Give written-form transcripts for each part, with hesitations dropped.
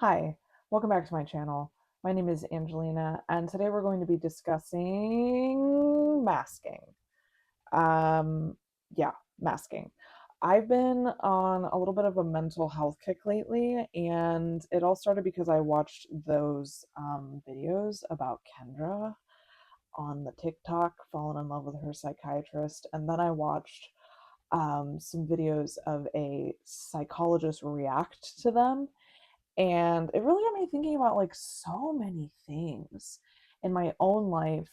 Hi, welcome back to my channel. My name is Angelina, and today we're going to be discussing masking. Um, yeah, masking. I've been on a little bit of a mental health kick lately, and it all started because I watched those videos about Kendra on the TikTok, fallen in love with her psychiatrist, and then I watched some videos of a psychologist react to them, and it really got me thinking about like so many things in my own life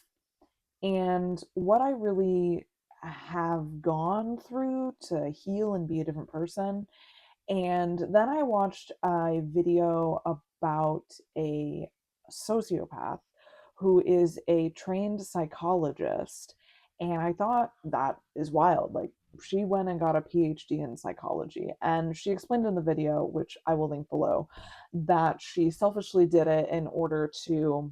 and what I really have gone through to heal and be a different person. And then I watched a video about a sociopath who is a trained psychologist. And I thought that is wild. Like, she went and got a PhD in psychology. And she explained in the video, which I will link below, that she selfishly did it in order to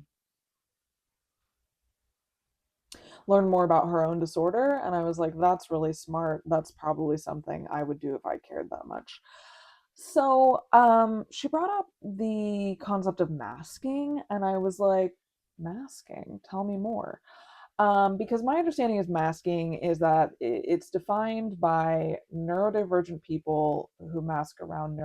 learn more about her own disorder. And I was like, that's really smart. That's probably something I would do if I cared that much. So she brought up the concept of masking, and I was like, masking? Tell me more. Because my understanding is masking is that it's defined by neurodivergent people who mask around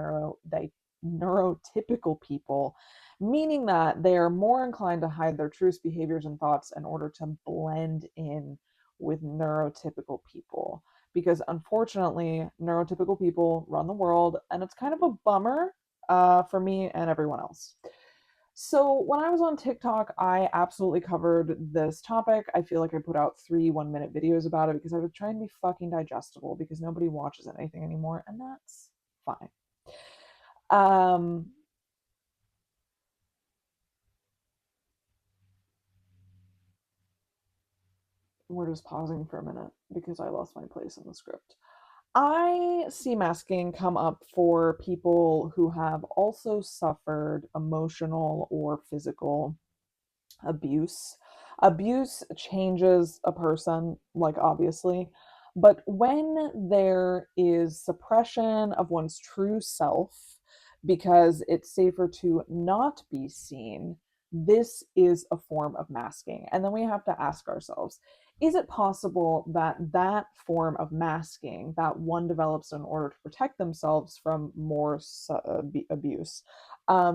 neurotypical people, meaning that they are more inclined to hide their true behaviors and thoughts in order to blend in with neurotypical people. Because unfortunately, neurotypical people run the world, and it's kind of a bummer for me and everyone else. So when I was on TikTok, I absolutely covered this topic. I feel like I put out 3 1-minute videos about it because I was trying to be fucking digestible because nobody watches anything anymore, and that's fine. Um, we're just pausing for a minute because I lost my place in the script. I see masking come up for people who have also suffered emotional or physical abuse. Abuse changes a person, like obviously, but when there is suppression of one's true self because it's safer to not be seen, this is a form of masking. And then we have to ask ourselves, is it possible that that form of masking that one develops in order to protect themselves from more abuse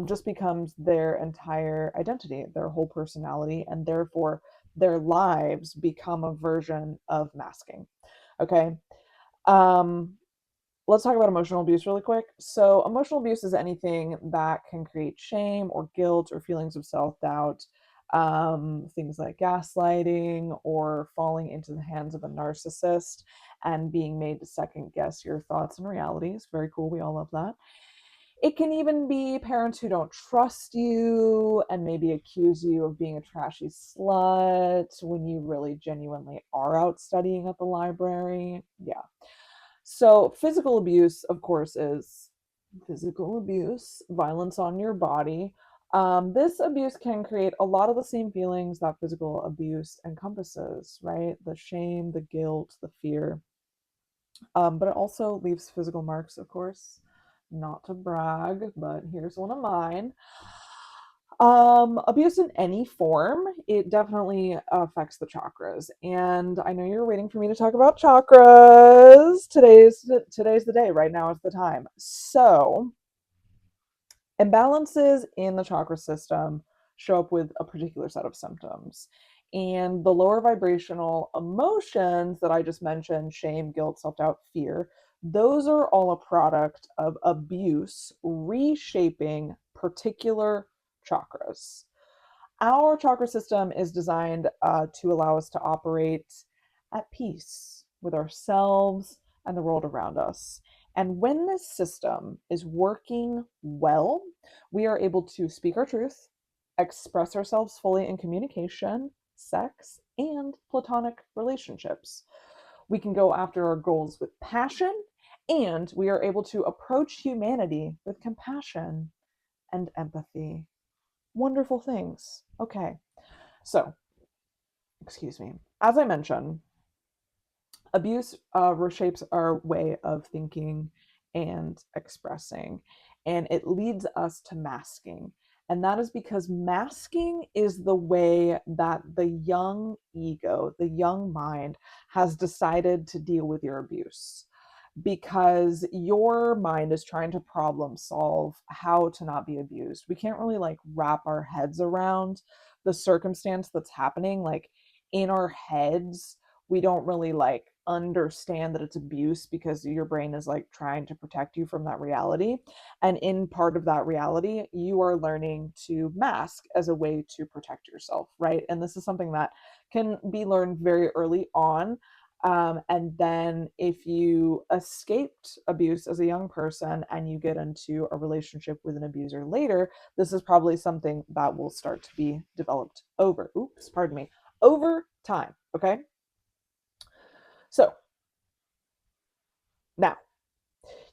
just becomes their entire identity, their whole personality, and therefore their lives become a version of masking? Okay. Um, let's talk about emotional abuse really quick. So, emotional abuse is anything that can create shame or guilt or feelings of self doubt. Things like gaslighting or falling into the hands of a narcissist and being made to second guess your thoughts and realities. Very cool. We all love that. It can even be parents who don't trust you and maybe accuse you of being a trashy slut when you really genuinely are out studying at the library. Yeah. So, physical abuse, of course, is physical abuse, violence on your body. This abuse can create a lot of the same feelings that physical abuse encompasses, right? The shame, the guilt, the fear. But it also leaves physical marks, of course. Not to brag, but here's one of mine. Abuse in any form, it definitely affects the chakras. And I know you're waiting for me to talk about chakras. Today's the day. Right now is the time. So, imbalances in the chakra system show up with a particular set of symptoms. And the lower vibrational emotions that I just mentioned, shame, guilt, self doubt, fear, those are all a product of abuse reshaping particular chakras. Our chakra system is designed to allow us to operate at peace with ourselves and the world around us. And when this system is working well, we are able to speak our truth, express ourselves fully in communication, sex, and platonic relationships. We can go after our goals with passion, and we are able to approach humanity with compassion and empathy. Wonderful things. Okay, so, excuse me. As I mentioned, abuse reshapes our way of thinking and expressing. and it leads us to masking. And that is because masking is the way that the young ego, the young mind, has decided to deal with your abuse, because your mind is trying to problem solve how to not be abused. We can't really like wrap our heads around the circumstance that's happening. Like in our heads, we don't really like understand that it's abuse because your brain is like trying to protect you from that reality. And in part of that reality, you are learning to mask as a way to protect yourself, right? And this is something that can be learned very early on. And then if you escaped abuse as a young person and you get into a relationship with an abuser later, this is probably something that will start to be developed over time. Okay. So now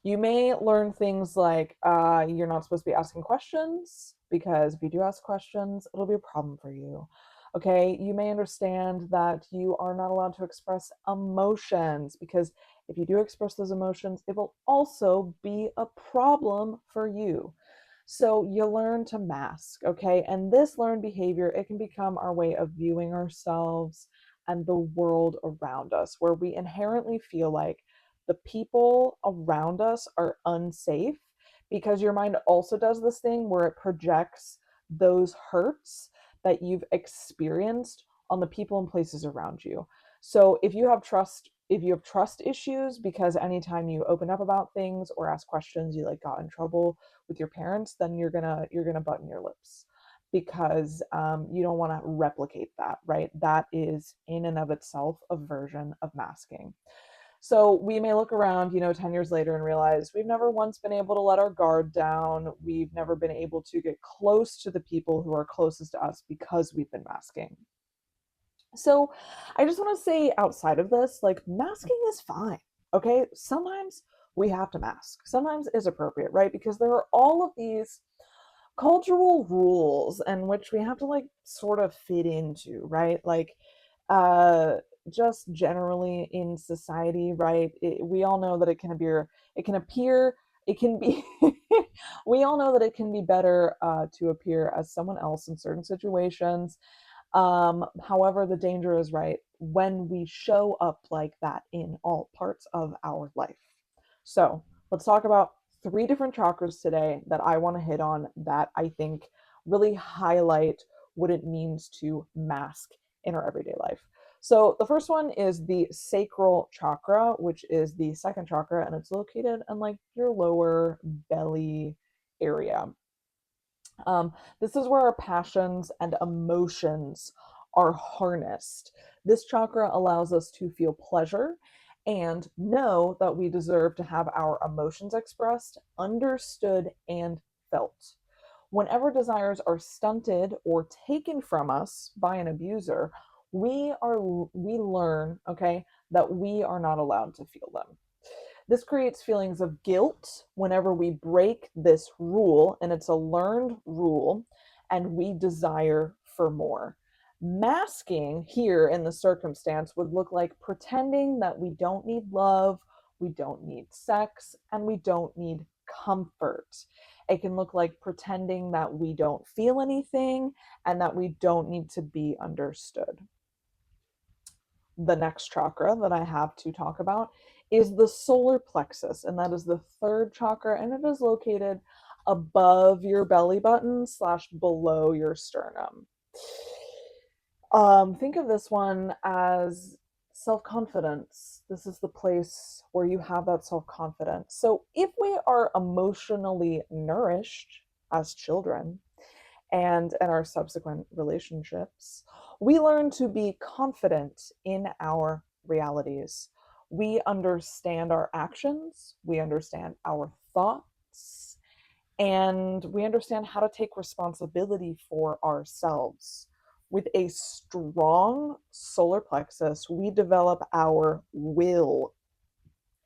you may learn things like you're not supposed to be asking questions, because if you do ask questions, it'll be a problem for you. Okay, you may understand that you are not allowed to express emotions, because if you do express those emotions, it will also be a problem for you. So you learn to mask, okay? And this learned behavior, it can become our way of viewing ourselves and the world around us, where we inherently feel like the people around us are unsafe, because your mind also does this thing where it projects those hurts that you've experienced on the people and places around you. So if you have trust issues because anytime you open up about things or ask questions, you like got in trouble with your parents, then you're gonna button your lips, because you don't want to replicate that, right? That is in and of itself a version of masking. So we may look around, 10 years later and realize we've never once been able to let our guard down. We've never been able to get close to the people who are closest to us because we've been masking. So I just want to say, outside of this, like, masking is fine. Okay. Sometimes we have to mask, sometimes is appropriate, right? Because there are all of these cultural rules in which we have to like sort of fit into, right? Like uh just generally in society, right? We all know that it can be we all know that it can be better to appear as someone else in certain situations. However, the danger is, right, when we show up like that in all parts of our life. So let's talk about three different chakras today that I want to hit on, that I think really highlight what it means to mask in our everyday life. So the first one is the sacral chakra, which is the second chakra, and it's located in like your lower belly area. This is where our passions and emotions are harnessed. This chakra allows us to feel pleasure and know that we deserve to have our emotions expressed, understood, and felt. Whenever desires are stunted or taken from us by an abuser, we learn, okay, that we are not allowed to feel them. This creates feelings of guilt whenever we break this rule, and it's a learned rule, and we desire for more. Masking here in the circumstance would look like pretending that we don't need love, we don't need sex, and we don't need comfort. It can look like pretending that we don't feel anything and that we don't need to be understood. The next chakra that I have to talk about is the solar plexus, and that is the third chakra, and it is located above your belly button slash below your sternum. Think of this one as self confidence. This is the place where you have that self confidence. So, if we are emotionally nourished as children, and in our subsequent relationships, we learn to be confident in our realities. We understand our actions, we understand our thoughts, and we understand how to take responsibility for ourselves. With a strong solar plexus, we develop our will,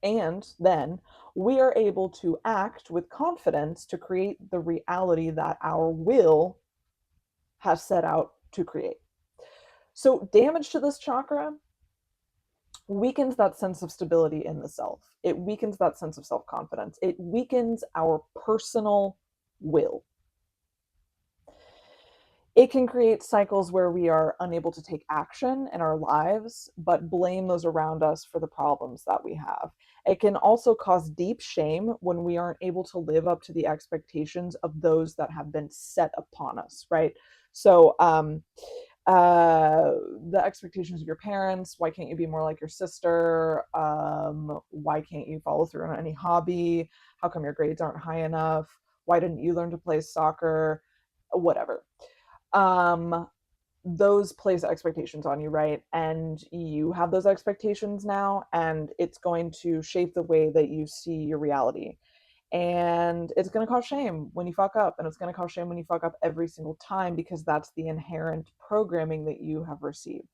and then we are able to act with confidence to create the reality that our will has set out to create. So, damage to this chakra weakens that sense of stability in the self. It weakens that sense of self confidence. It weakens our personal will. It can create cycles where we are unable to take action in our lives, but blame those around us for the problems that we have. It can also cause deep shame when we aren't able to live up to the expectations of those that have been set upon us, right? So, uh, the expectations of your parents. Why can't you be more like your sister? Why can't you follow through on any hobby? How come your grades aren't high enough? Why didn't you learn to play soccer? Whatever. um those place expectations on you, right? And you have those expectations now, and it's going to shape the way that you see your reality. And it's going to cause shame when you fuck up, and it's going to cause shame when you fuck up every single time, because that's the inherent programming that you have received.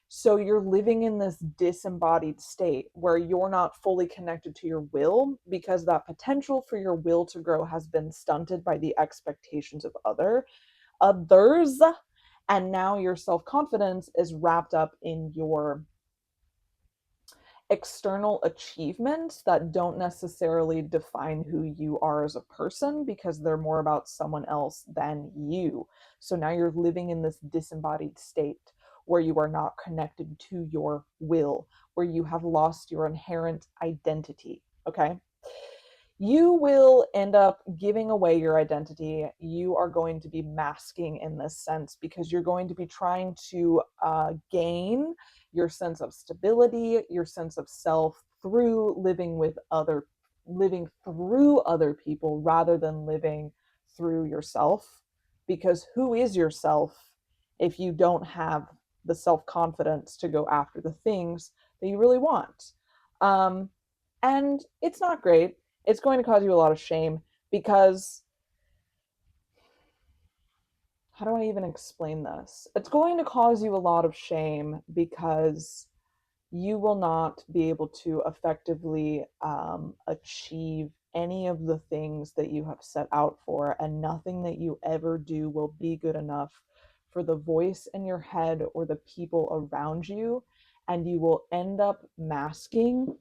So you're living in this disembodied state where you're not fully connected to your will, because that potential for your will to grow has been stunted by the expectations of others. And now your self-confidence is wrapped up in your external achievements that don't necessarily define who you are as a person, because they're more about someone else than you. So now you're living in this disembodied state where you are not connected to your will, where you have lost your inherent identity. Okay, you will end up giving away your identity. You are going to be masking in this sense, because you're going to be trying to gain your sense of stability, your sense of self, through living through other people rather than living through yourself. Because who is yourself if you don't have the self confidence to go after the things that you really want? Um, and it's not great. It's going to cause you a lot of shame, because how do I even explain this? It's going to cause you a lot of shame because you will not be able to effectively achieve any of the things that you have set out for, and nothing that you ever do will be good enough for the voice in your head or the people around you. And you will end up masking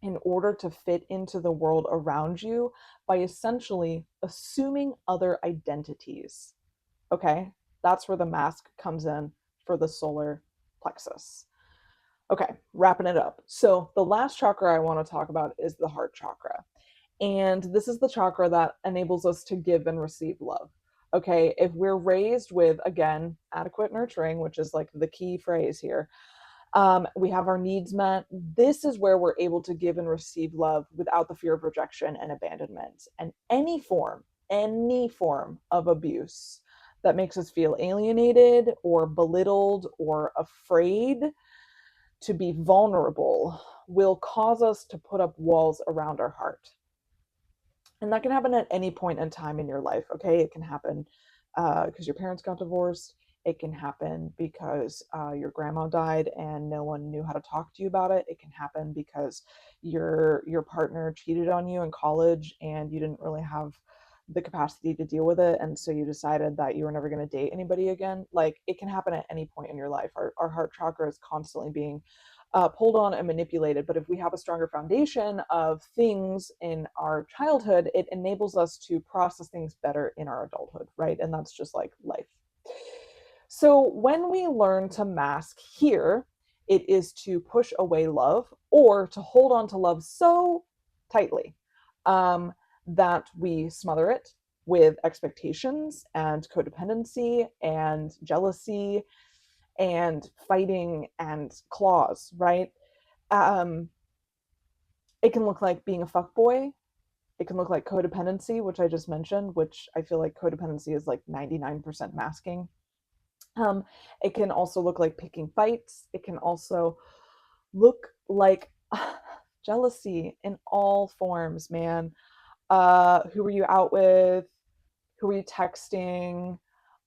in order to fit into the world around you by essentially assuming other identities. Okay, that's where the mask comes in for the solar plexus. Okay, wrapping it up. So, the last chakra I want to talk about is the heart chakra. And this is the chakra that enables us to give and receive love. Okay, if we're raised with, again, adequate nurturing, which is like the key phrase here, we have our needs met. This is where we're able to give and receive love without the fear of rejection and abandonment. And any form of abuse that makes us feel alienated or belittled or afraid to be vulnerable will cause us to put up walls around our heart. And that can happen at any point in time in your life. Okay, it can happen because your parents got divorced. It can happen because your grandma died and no one knew how to talk to you about it. It can happen because your partner cheated on you in college and you didn't really have the capacity to deal with it, and so you decided that you were never going to date anybody again. Like, it can happen at any point in your life. Our heart chakra is constantly being pulled on and manipulated. But if we have a stronger foundation of things in our childhood, it enables us to process things better in our adulthood, right? And that's just like life. So when we learn to mask here, it is to push away love or to hold on to love so tightly that we smother it with expectations and codependency and jealousy and fighting and claws, right? Um, it can look like being a fuck boy. It can look like codependency, which I just mentioned, which I feel like codependency is like 99% masking. Um, it can also look like picking fights. It can also look like jealousy in all forms, man. Who were you out with? Who were you texting?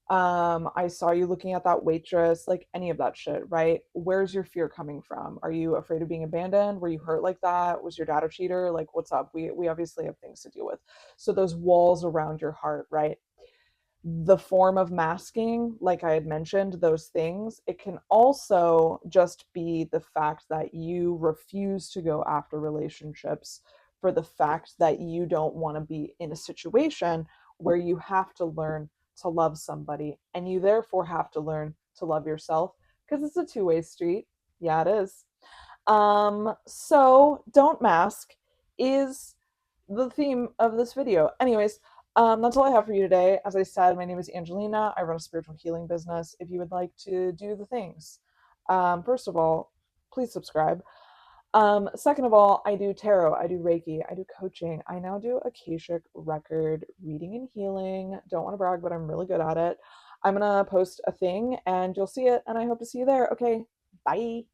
I saw you looking at that waitress, like any of that shit, right? Where's your fear coming from? Are you afraid of being abandoned? Were you hurt like that? Was your dad a cheater? Like, what's up? We obviously have things to deal with. So those walls around your heart, right? the form of masking, like I had mentioned, those things. It can also just be the fact that you refuse to go after relationships for the fact that you don't want to be in a situation where you have to learn to love somebody and you therefore have to learn to love yourself because it's a two-way street. Yeah, it is. So don't mask is the theme of this video. Anyways, that's all I have for you today. As I said, my name is Angelina. I run a spiritual healing business. If you would like to do the things, first of all, please subscribe. Second of all, I do tarot, I do Reiki, I do coaching. I now do Akashic record reading and healing. Don't want to brag, but I'm really good at it. I'm gonna post a thing and you'll see it, and I hope to see you there. Okay, bye.